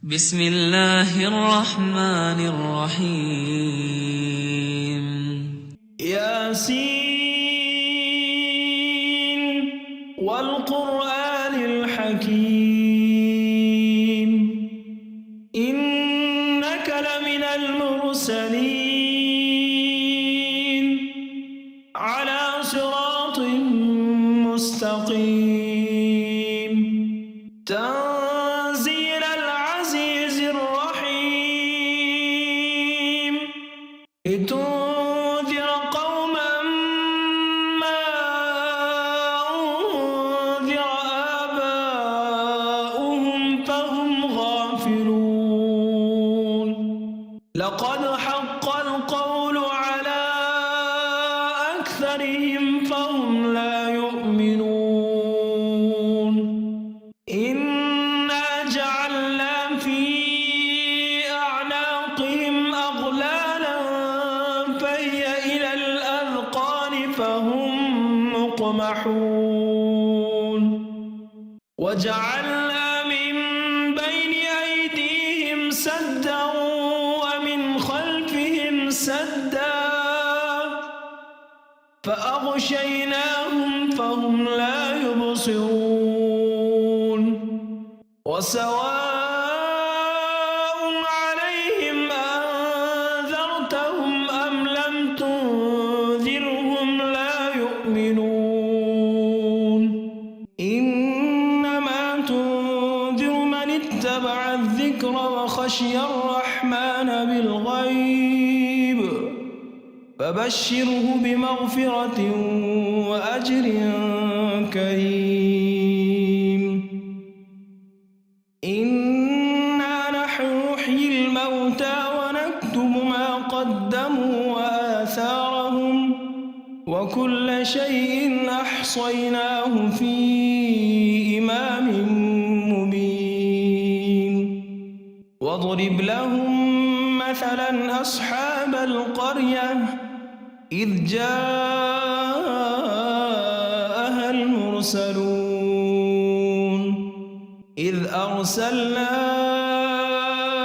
بسم الله الرحمن الرحيم. ياسين والقرآن الحكيم إنك لمن المرسلين على صراط مستقيم تنزيل العزيز الرحيم لتنذر قوما ما أنذر آباؤهم فهم غافلون لقد حق القول على أكثرهم فهم لا يؤمنون إنا جعلنا في أعناقهم أغلالا فهي إلى الأذقان فهم مقمحون وجعلنا من بين أيديهم سدا ومن خلفهم سدا فأغشيناهم فهم لا يبصرون وسواء عليهم أنذرتهم أم لم تنذرهم لا يؤمنون إنما تنذر من اتبع الذكر وخشي الرحمن بالغيب فبشره بمغفرة وأجر كريم إنا نحن نحيي الموتى ونكتب ما قدموا وآثارهم وكل شيء أحصيناه في إمام مبين واضرب لهم مثلا أصحاب القرية إذ جاءها المرسلون إذ أرسلنا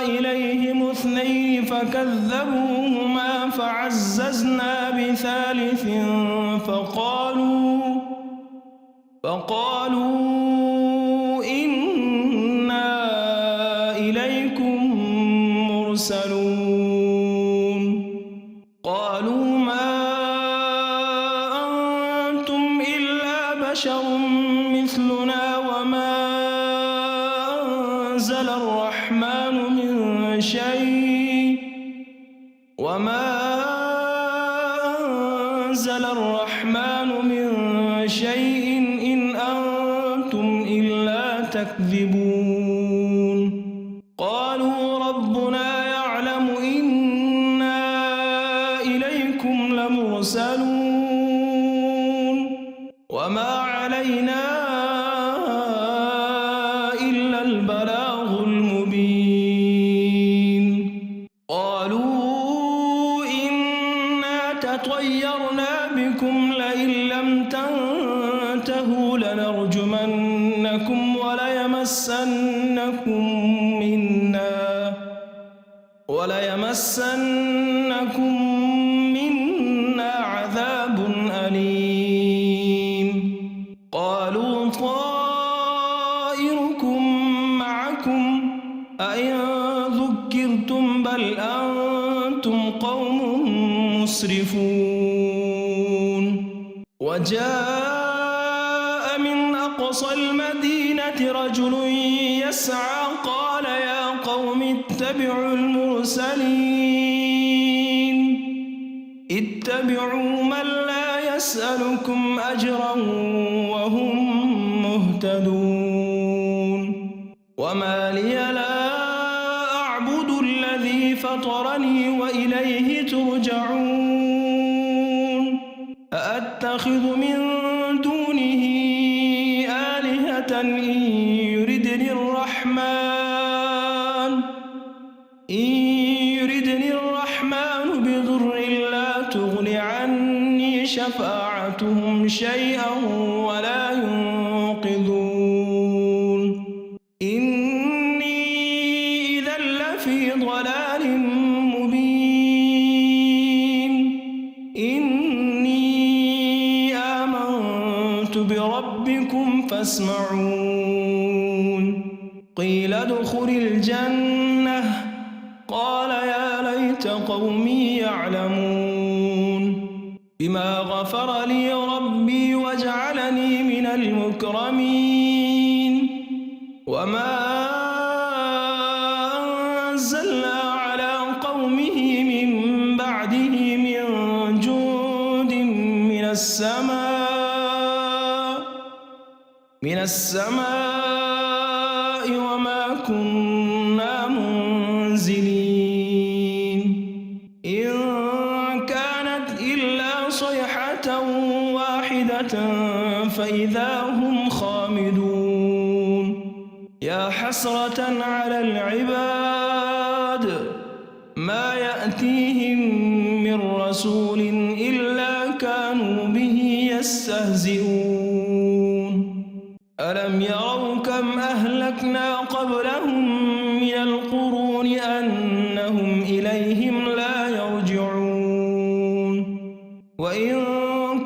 إليهم اثنين فكذبوهما فعززنا بثالث فقالوا إنا إليكم مرسلون قالوا ما أنتم إلا بشر مثلنا وما أنزل الرحمن من شيء إن أنتم إلا تكذبون قالوا ربنا يعلم إنا إليكم لمرسلون وما علينا إلا البلاغ المبين قالوا إنا تطيرنا بكم لئن لم تنتهوا لنرجمنكم وليمسنكم منا عذاب أليم قالوا طائركم معكم أئن ذكرتم بل أنتم قوم مسرفون وجاء من أقصى المدينة رجل يسعى قال يا قوم اتبعوا من لا يسألكم أجرا وهم مهتدون وما لي لا أعبد الذي فطرني وإليه ترجعون أأتخذ من دونه آلهة إن يردني الرحمن بضر لا تغن عني شفاعتهم شيئا ولا ينقذون إني لفي ضلال مبين إني آمنت بربكم فاسمعون قيل ادخل الجنة قال يا ليت قومي يعلمون بما غفر لي ربي وجعلني من المكرمين وما أنزلنا على قومه من بعده من جند من السماء وما كنا منزلين إن كانت إلا صيحة واحدة فإذا هم خامدون يا حسرة على العباد ما يأتيهم من رسول إلا كانوا به يستهزئون ألم يروا كم أهلكنا قبلهم من القرون أنهم إليهم لا يرجعون وإن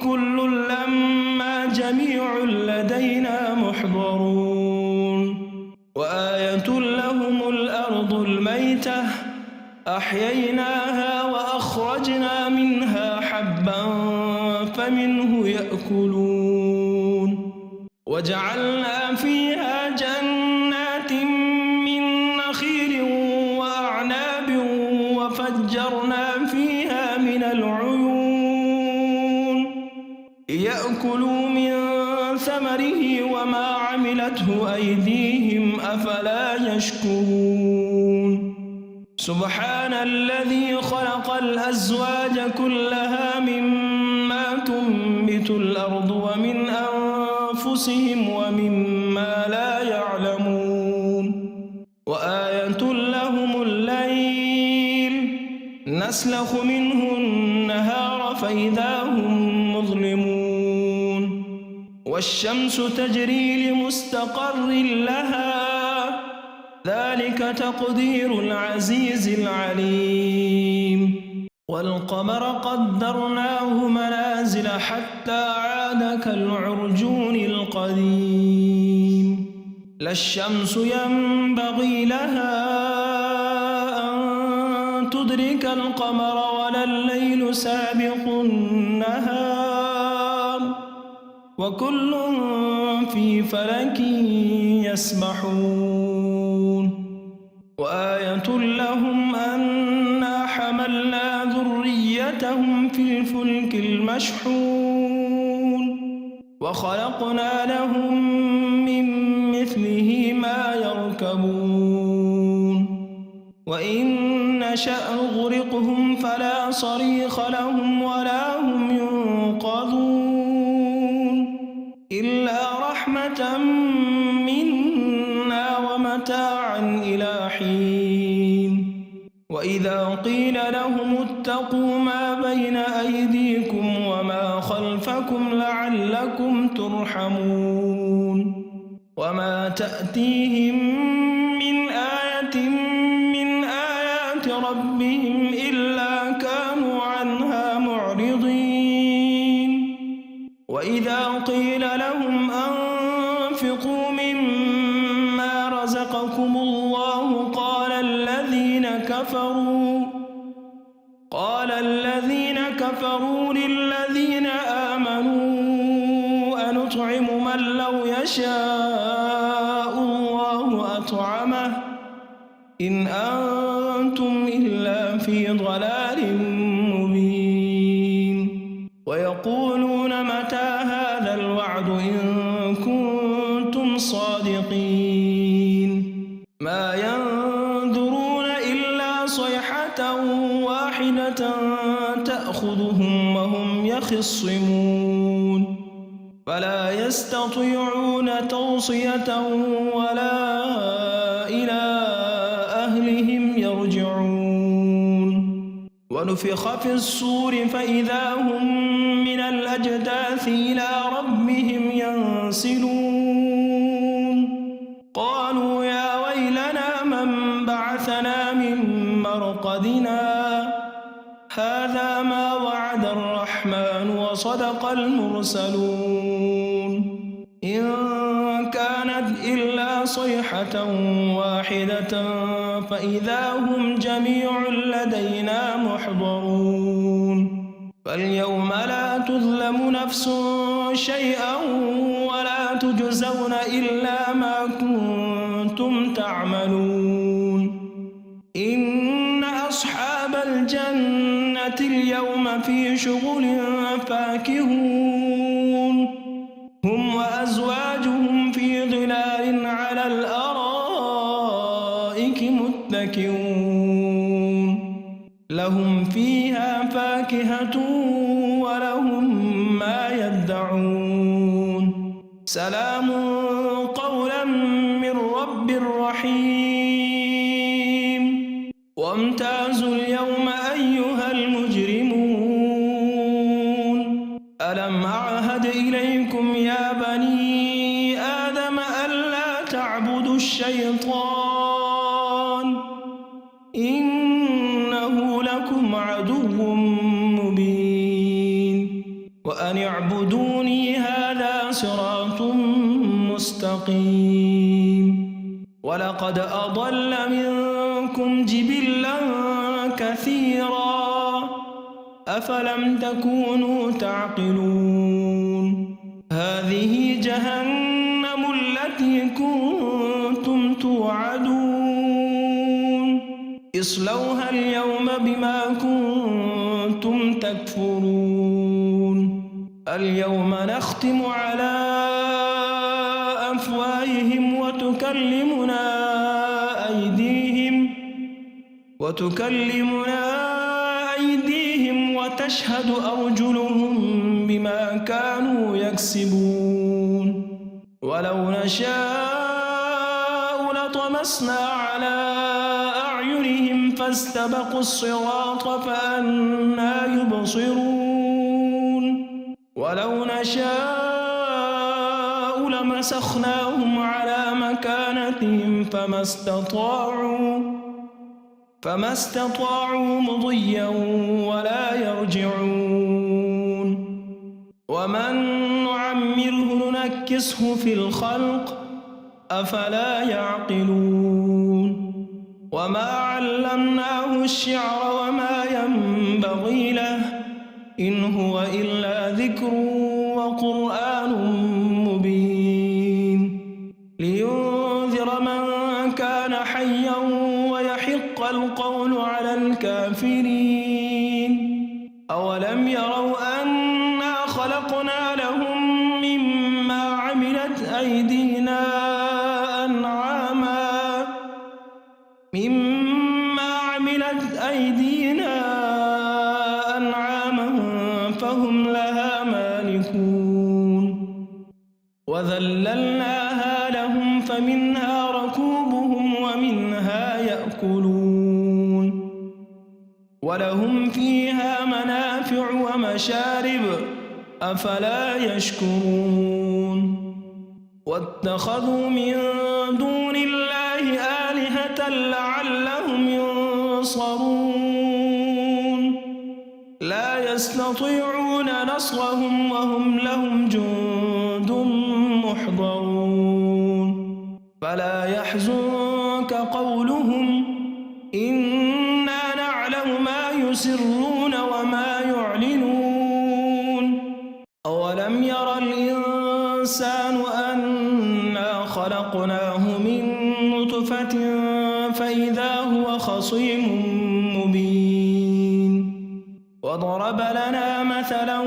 كل لما جميع لدينا محضرون وآية لهم الأرض الميتة أحييناها وأخرجنا منها حبا فمنه يأكلون وجعلنا فيها جنات من نخيل وأعناب وفجرنا فيها من العيون ليأكلوا من ثمره وما عملته أيديهم أفلا يشكرون سبحان الذي خلق الأزواج كلها مما تنبت الأرض ومن أنفسهم ومما لا يعلمون وآية لهم الليل نسلخ منه النهار فإذا هم مظلمون والشمس تجري لمستقر لها ذلك تقدير العزيز العليم والقمر قدرناه منازل حتى عاد كالعرجون القديم لا الشمس ينبغي لها أن تدرك القمر ولا الليل سابق النهار وكل في فلك يسبحون وآية لهم أنا حملنا ذريتهم في الفلك المشحون وخلقنا لهم من مثله ما يركبون وإن نشأ نغرقهم فلا صريخ لهم ولا هم ينقذون إلا رحمة منا ومتاعا إلى حين وإذا قيل لهم اتقوا ما بين أيديكم وما خلفكم لعلكم ترحمون وما تأتيهم من آية من آيات ربهم إلا كانوا عنها معرضين وإذا قيل لهم أنفقوا مما رزقكم الله قال الذين كفروا للذين آمنوا أنطعم من لو يشاء الله أطعمه إن أنتم إلا في ضلال مبين ويقولون متى هذا الوعد إن كنتم صادقين ما ينظرون إلا صيحة واحدة تأخذهم وهم يخصمون فلا يستطيعون توصية ولا إلى أهلهم يرجعون ونفخ في الصور فإذا هم من الأجداث إلى ربهم ينسلون قالوا يا ويلنا من بعثنا من من مرقدنا هذا ما وعد الرحمن وصدق المرسلون إن كانت إلا صيحة واحدة فإذا هم جميع لدينا محضرون فاليوم لا تظلم نفس شيئا ولا تجزون إلا ما كنتم تعملون إن أصحاب الجنة اليوم في شغل فاكهون هم وأزواجهم في ظلال على الأرائك متكئون لهم فيها فاكهة ولهم ما يدعون سلام قولا من رب رحيم وامتازوا اليوم أيها المجرمون ألم أعهد إليكم يا بني آدم ألا تعبدوا الشيطان إنه لكم عدو مبين وأن اعبدوني هذا صراط مستقيم ولقد أضل منكم جبلا كثيرا أفلم تكونوا تعقلون هذه جهنم التي كنتم توعدون اصلوها اليوم بما كنتم تكفرون اليوم نختم على أفواههم وتكلمنا أيديهم وتشهد أرجلهم بما كانوا يكسبون ولو نشاء لطمسنا على أعينهم فاستبقوا الصراط فأنى يبصرون ولو نشاء لمسخناهم على مكانتهم فما استطاعوا مضيا ولا يرجعون ومن نعمره ننكسه في الخلق أفلا يعقلون وما علمناه الشعر وما ينبغي له إن هو إلا ذكر وقرآن مبين لينذر من كان حيا ويحق القول على الكافرين أولم يروا أنا خلقنا لهم مما عملت أيدينا أنعاما فهم لها مالكون وذللناها لهم فمنها ركوبهم ومنها يأكلون ولهم فيها منافع ومشارب أفلا يشكرون واتخذوا من دون الله آلهة لعلهم ينصرون لا يستطيعون نصرهم وهم لهم جند محضرون فلا يحزنك قولهم إنا نعلم ما يسرون وما يعلنون أولم ير الإنسان أنا خلقناه من نطفة فإذا هو خصيم مبين وضرب لنا مثلا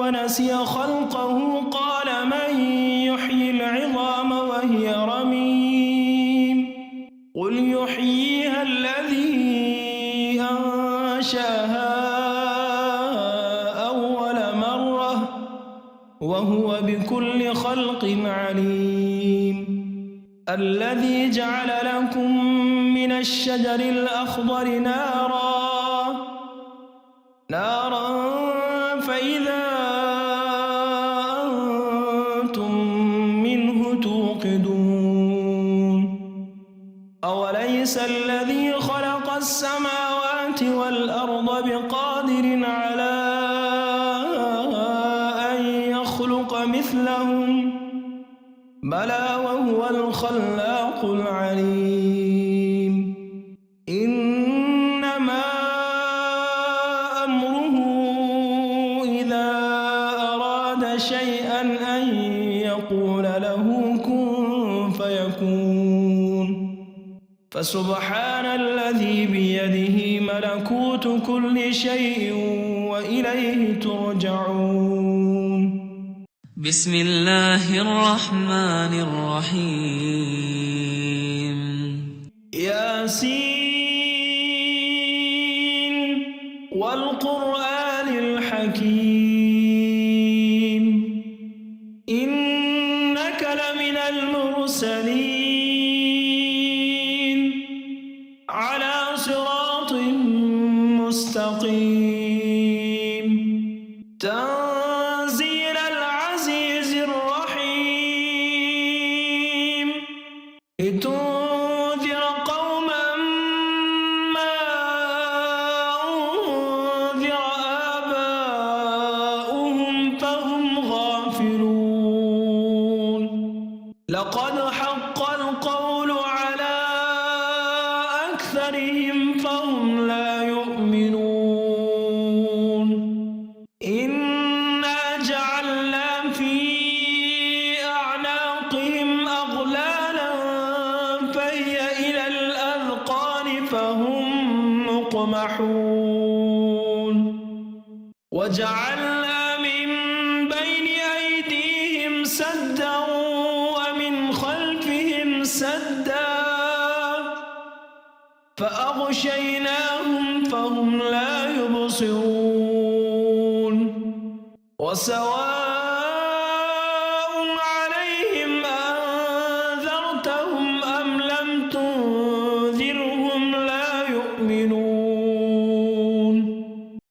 ونسي خلقه قال من يحيي العظام وهي رميم قل يحييها الذي أنشاها أول مرة وهو بكل خلق عليم الذي جعل لكم من الشجر الأخضر نارا فإذا أنتم منه توقدون أوليس الذي الذي خلق السماوات والأرض بقادر على أن يخلق مثلهم بلى وهو الخلاق العليم إنما أمره إذا أراد شيئا أن يقول له كن فيكون فسبحان الذي بيده ملكوت كل شيء وإليه ترجعون بسم الله الرحمن الرحيم ياسين والقرآن الحكيم إنك لمن المرسلين على صراط مستقيم تنزيل العزيز الرحيم لتنذر قوما ما أنذر آباؤهم فهم غافلون لقد حق القول على أكثرهم فهم لا يؤمنون إنا جعلنا في أعناقهم أغلالا فهي إلى الأذقان فهم مقمحون وجعلنا من بين أيديهم سدا ومن خلفهم سدا فأغشيناهم فهم لا يبصرون وسواء